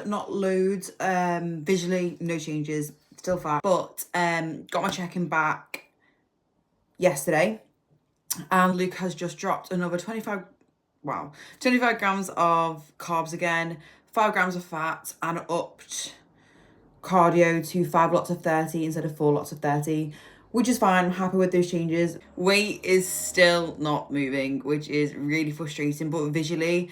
not loads. Visually, no changes, still fine. But got my check-in back yesterday, and Luke has just dropped another 25 grams of carbs again, 5 grams of fat, and upped cardio to 5 lots of 30 instead of 4 lots of 30, which is fine. I'm happy with those changes. Weight is still not moving, which is really frustrating, but visually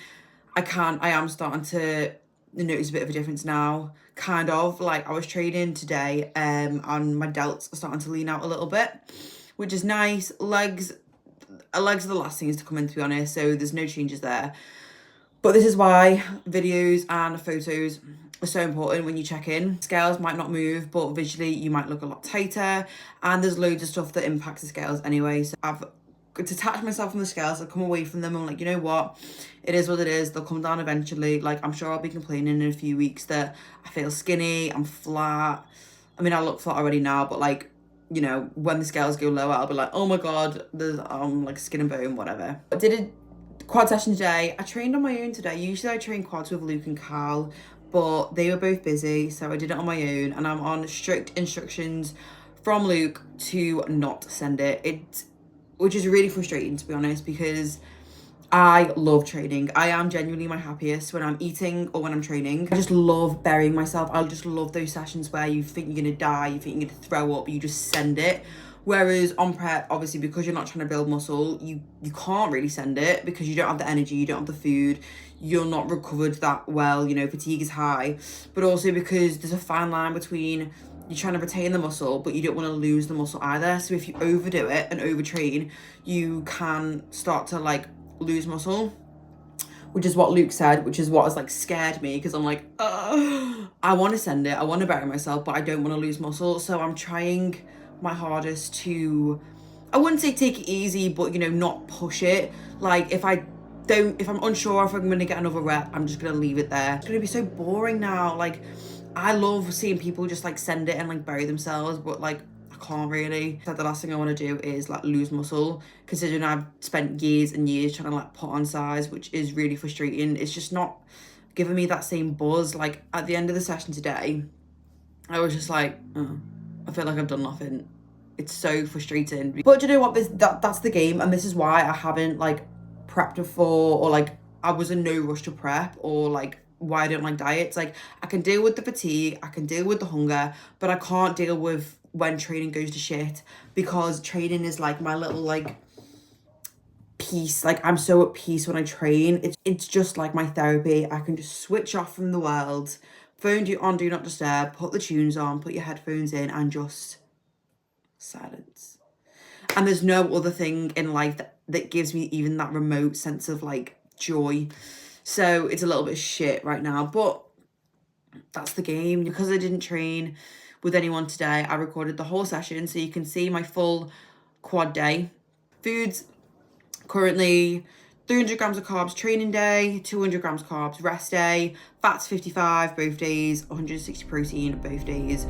I am starting to notice a bit of a difference now. Kind of like I was training today and my delts are starting to lean out a little bit, which is nice. Legs are the last things to come in, to be honest, so there's no changes there. But this is why videos and photos are so important when you check in. Scales might not move, but visually you might look a lot tighter, and there's loads of stuff that impacts the scales anyway. So I've detached myself from the scales. I've come away from them. I'm like, you know what? It is what it is. They'll come down eventually. Like, I'm sure I'll be complaining in a few weeks that I feel skinny, I'm flat. I mean, I look flat already now, but like, you know, when the scales go lower, I'll be like, oh my God, there's like skin and bone, whatever. I did a quad session today. I trained on my own today. Usually I train quads with Luke and Carl, but they were both busy, so I did it on my own, and I'm on strict instructions from Luke to not send it. Which is really frustrating, to be honest, because I love training. I am genuinely my happiest when I'm eating or when I'm training. I just love burying myself. I just love those sessions where you think you're gonna die, you think you're gonna throw up, you just send it. Whereas on prep, obviously, because you're not trying to build muscle, you can't really send it because you don't have the energy, you don't have the food, you're not recovered that well, you know, fatigue is high. But also because there's a fine line between you're trying to retain the muscle, but you don't want to lose the muscle either. So if you overdo it and overtrain, you can start to like lose muscle, which is what Luke said, which is what has like scared me, because I'm like, I want to send it, I want to bury myself, but I don't want to lose muscle. So I'm trying my hardest to, I wouldn't say take it easy, but you know, not push it. Like if I'm unsure if I'm going to get another rep, I'm just going to leave it there. It's going to be so boring now. Like, I love seeing people just like send it and like bury themselves, but like I can't really. Like, the last thing I want to do is like lose muscle, considering I've spent years and years trying to like put on size, which is really frustrating. It's just not giving me that same buzz. Like at the end of the session today, I was just like, I feel like I've done nothing. It's so frustrating. But do you know what? That's the game, and this is why I haven't like prepped before, or like I was in no rush to prep, or like why I don't like diets. Like I can deal with the fatigue, I can deal with the hunger, but I can't deal with when training goes to shit, because training is like my little like peace. Like I'm so at peace when I train. It's just like my therapy. I can just switch off from the world, phone on do not disturb, put the tunes on, put your headphones in, and just silence. And there's no other thing in life that gives me even that remote sense of like joy. So it's a little bit shit right now, but that's the game. Because I didn't train with anyone today, I recorded the whole session so you can see my full quad day. Foods, currently 300 grams of carbs training day, 200 grams carbs rest day, fats 55 both days, 160 protein both days.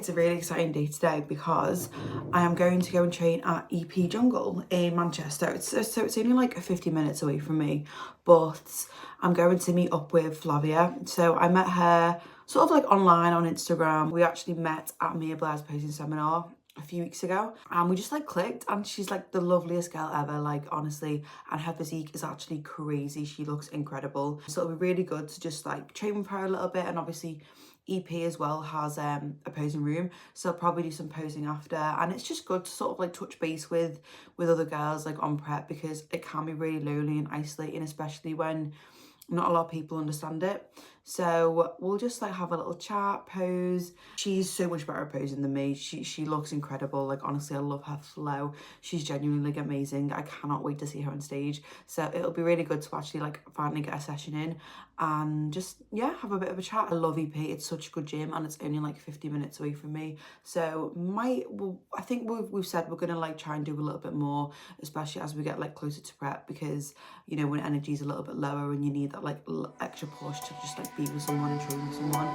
it's a really exciting day today because I am going to go and train at EP Jungle in Manchester. So it's only like 50 minutes away from me, but I'm going to meet up with Flavia. So I met her sort of like online on Instagram. We actually met at Mia Blair's posing seminar a few weeks ago, and we just like clicked, and she's like the loveliest girl ever, like honestly, and her physique is actually crazy. She looks incredible, so it'll be really good to just like train with her a little bit. And obviously EP as well has a posing room, so I'll probably do some posing after, and it's just good to sort of like touch base with other girls like on prep, because it can be really lonely and isolating, especially when not a lot of people understand it. So we'll just like have a little chat, pose. She's so much better at posing than me. She looks incredible. Like honestly, I love her flow. She's genuinely like amazing. I cannot wait to see her on stage. So it'll be really good to actually like finally get a session in and just, yeah, have a bit of a chat. I love EP. It's such a good gym, and it's only like 50 minutes away from me. So I think we've said we're gonna like try and do a little bit more, especially as we get like closer to prep, because you know when energy's a little bit lower and you need that like extra push to just like be with someone and train with someone.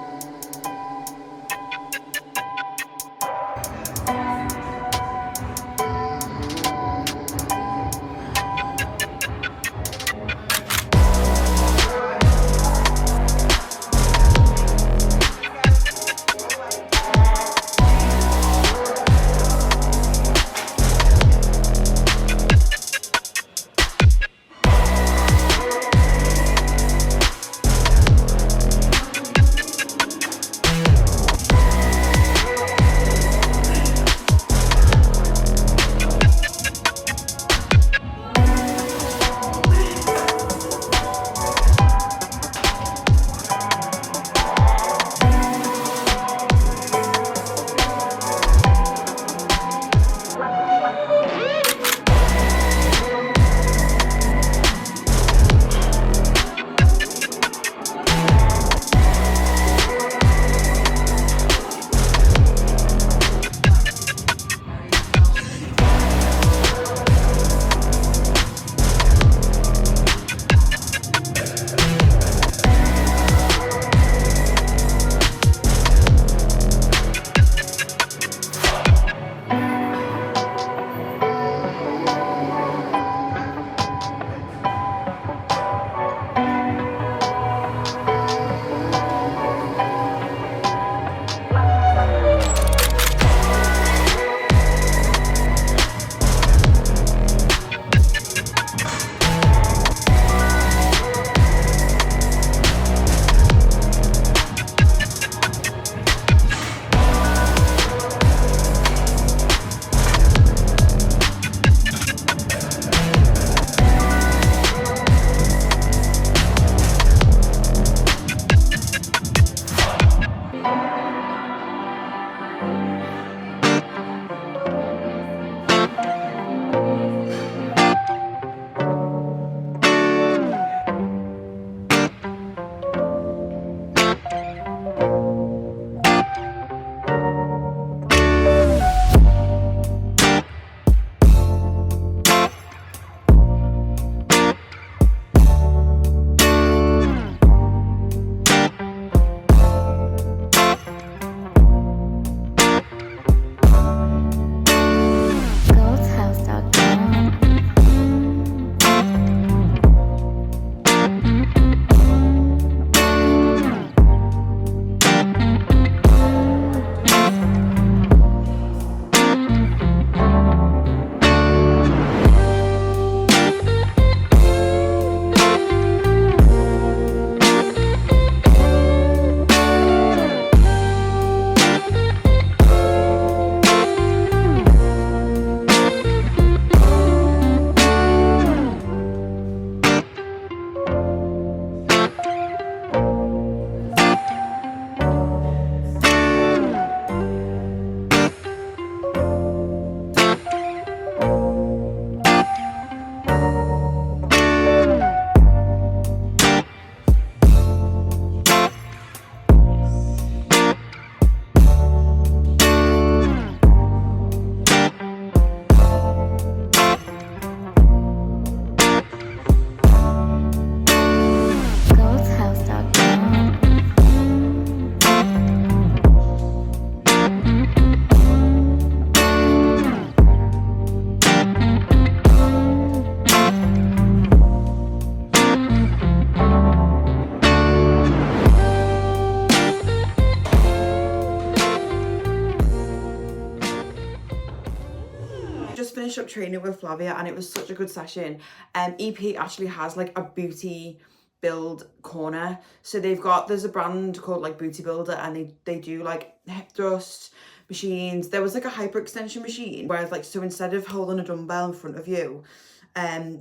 finished up training with Flavia and it was such a good session. EP actually has like a booty build corner. So there's a brand called like Booty Builder, and they do like hip thrust machines. There was like a hyperextension machine, whereas like, so instead of holding a dumbbell in front of you,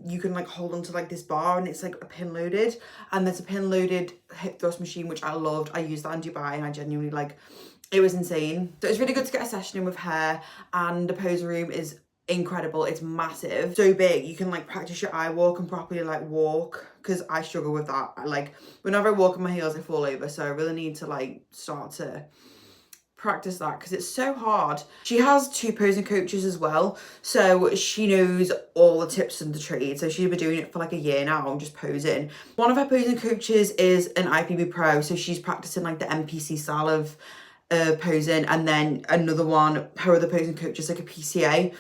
you can like hold onto like this bar, and it's like a pin loaded, and there's a pin loaded hip thrust machine which I loved. I used that in Dubai and I genuinely like, it was insane. So it was really good to get a session in with her, and the poser room is incredible. It's massive, so big you can like practice your eye walk and properly like walk, because I struggle with that. Like whenever I walk in my heels I fall over, so I really need to like start to practice that because it's so hard. She has 2 posing coaches as well, so she knows all the tips of the trade. So she's been doing it for like a year now and just posing. One of her posing coaches is an IPB pro, so she's practicing like the MPC style of posing, and then another one, her other posing coach is like a PCA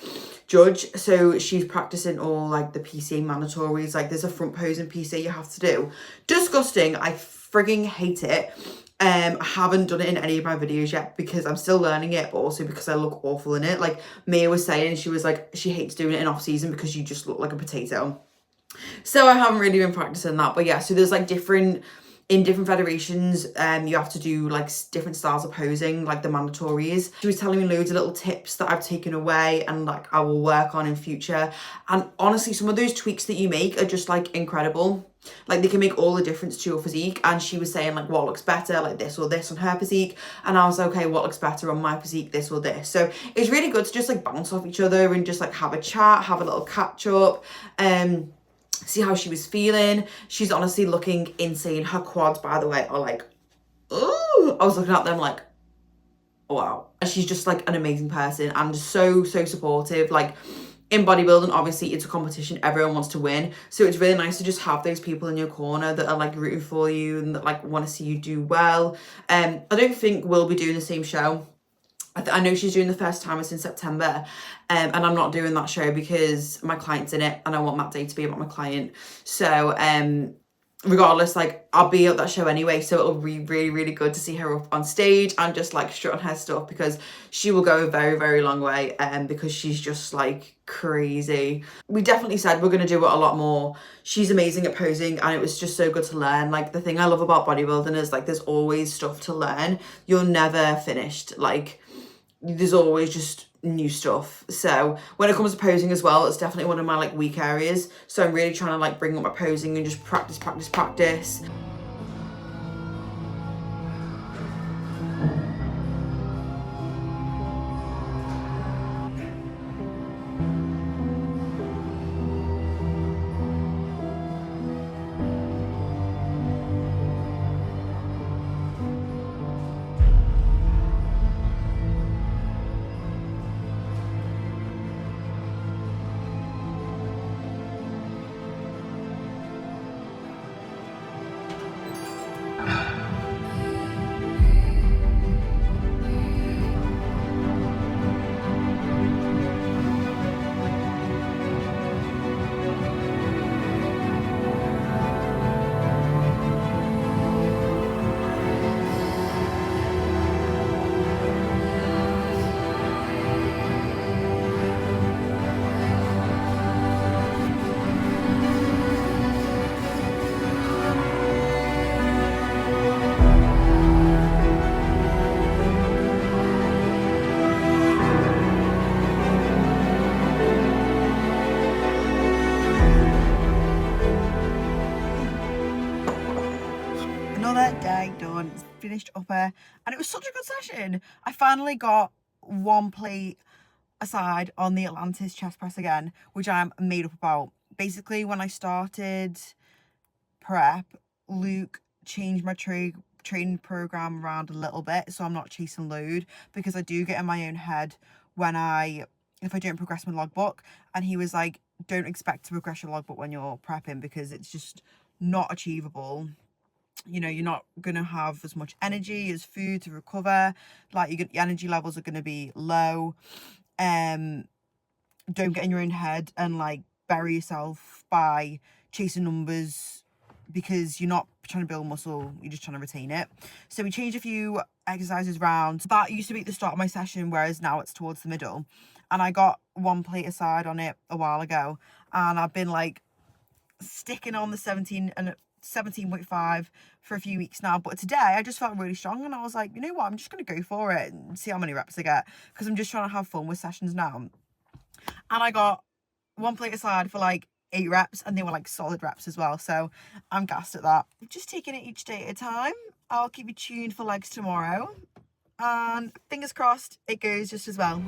judge, so she's practicing all like the PCA mandatories. Like there's a front posing PCA you have to do. Disgusting. I frigging hate it. I haven't done it in any of my videos yet because I'm still learning it, but also because I look awful in it. Like Mia was saying, she was like, she hates doing it in off season because you just look like a potato. So I haven't really been practicing that. But yeah, so there's like different federations, you have to do like different styles of posing, like the mandatories. She was telling me loads of little tips that I've taken away and like I will work on in future. And honestly, some of those tweaks that you make are just like incredible. Like they can make all the difference to your physique. And she was saying like what looks better, like this or this on her physique, and I was like, okay, what looks better on my physique, this or this. So it's really good to just like bounce off each other and just like have a chat, have a little catch up, see how she was feeling. She's honestly looking insane. Her quads, by the way, are like, oh, I was looking at them like, wow. She's just like an amazing person and so supportive. Like in bodybuilding, obviously it's a competition, everyone wants to win, so it's really nice to just have those people in your corner that are like rooting for you and that like want to see you do well. I don't think we'll be doing the same show. I know she's doing the first timers in September, and I'm not doing that show because my client's in it and I want that day to be about my client. So regardless, like I'll be at that show anyway, so it'll be really good to see her up on stage and just like strut on her stuff, because she will go a very long way, because she's just like crazy. We definitely said we're going to do it a lot more. She's amazing at posing and it was just so good to learn. Like the thing I love about bodybuilding is like there's always stuff to learn. You're never finished. Like there's always just new stuff. So when it comes to posing as well, it's definitely one of my like weak areas, so I'm really trying to like bring up my posing and just practice. Another day done, finished upper, and it was such a good session. I finally got one plate aside on the Atlantis chest press again, which I'm made up about. Basically, when I started prep, Luke changed my training program around a little bit so I'm not chasing load, because I do get in my own head if I don't progress my logbook, and he was like, don't expect to progress your logbook when you're prepping because it's just not achievable. You know, you're not gonna have as much energy as food to recover. Like your energy levels are gonna be low. Don't get in your own head and like bury yourself by chasing numbers, because you're not trying to build muscle, you're just trying to retain it. So we changed a few exercises around. That used to be at the start of my session, whereas now it's towards the middle. and I got 1 plate aside on it a while ago, and I've been like sticking on the 17 and 17.5 for a few weeks now. But today I just felt really strong, and I was like, you know what, I'm just gonna go for it and see how many reps I get, because I'm just trying to have fun with sessions now. And I got 1 plate aside for like 8 reps, and they were like solid reps as well, so I'm gassed at that. Just taking it each day at a time. I'll keep you tuned for legs tomorrow, and fingers crossed it goes just as well.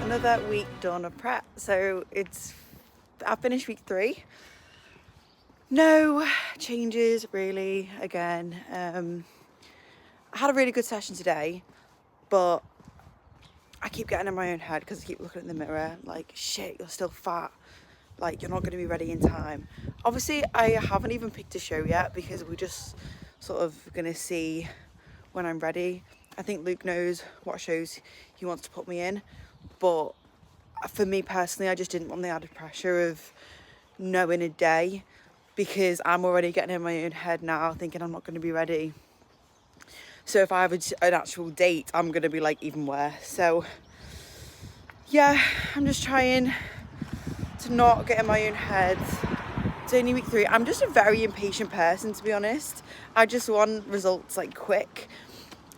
Another week done of prep. So I finished week 3. No changes really again. I had a really good session today, but I keep getting in my own head because I keep looking in the mirror like, shit, you're still fat. Like, you're not going to be ready in time. Obviously, I haven't even picked a show yet because we're just sort of going to see when I'm ready. I think Luke knows what shows he wants to put me in. But for me personally, I just didn't want the added pressure of knowing a day, because I'm already getting in my own head now thinking I'm not going to be ready. So if I have an actual date, I'm going to be like even worse. So yeah, I'm just trying to not get in my own head. It's only week 3. I'm just a very impatient person, to be honest. I just want results like quick.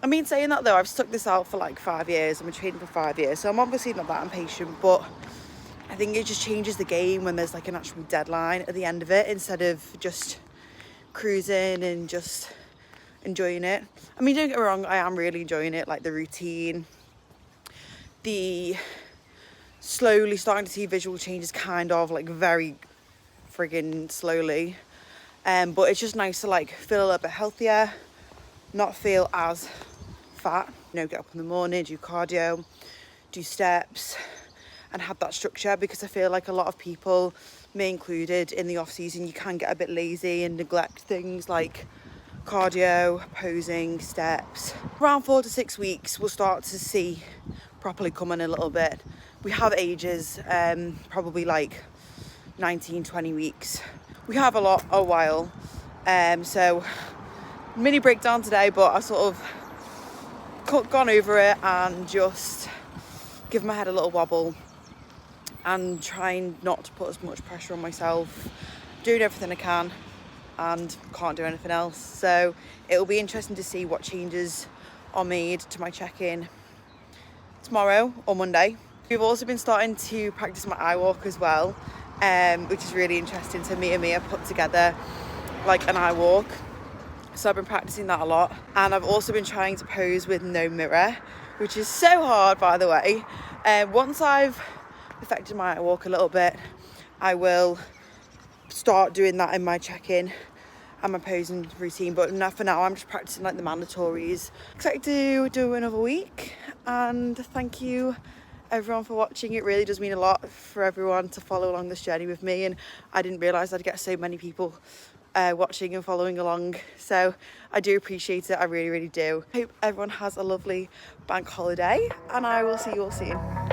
I mean, saying that though, I've stuck this out for like 5 years. I've been training for 5 years, so I'm obviously not that impatient, but I think it just changes the game when there's like an actual deadline at the end of it, instead of just cruising and just enjoying it. I mean, don't get me wrong, I am really enjoying it, like the routine, the slowly starting to see visual changes, kind of like very friggin' slowly. But it's just nice to like feel a little bit healthier, not feel as fat. You know, get up in the morning, do cardio, do steps, and have that structure, because I feel like a lot of people, me included, in the off season, you can get a bit lazy and neglect things like cardio, posing, steps. Around 4 to 6 weeks, we'll start to see properly come in a little bit. We have ages, probably like 19, 20 weeks. We have a while. So mini breakdown today, but I sort of gone over it and just give my head a little wobble and trying not to put as much pressure on myself, doing everything I can and can't do anything else. So it'll be interesting to see what changes are made to my check-in tomorrow or Monday. We've also been starting to practice my eye walk as well, which is really interesting. So me and Mia put together like an eye walk. So I've been practicing that a lot. And I've also been trying to pose with no mirror, which is so hard, by the way. Once I've affected my walk a little bit, I will start doing that in my check-in and my posing routine. But for now, I'm just practicing like the mandatories. Excited to do another week, and thank you everyone for watching. It really does mean a lot for everyone to follow along this journey with me, and I didn't realise I'd get so many people watching and following along, so I do appreciate it. I really do. Hope everyone has a lovely bank holiday, and I will see you all soon.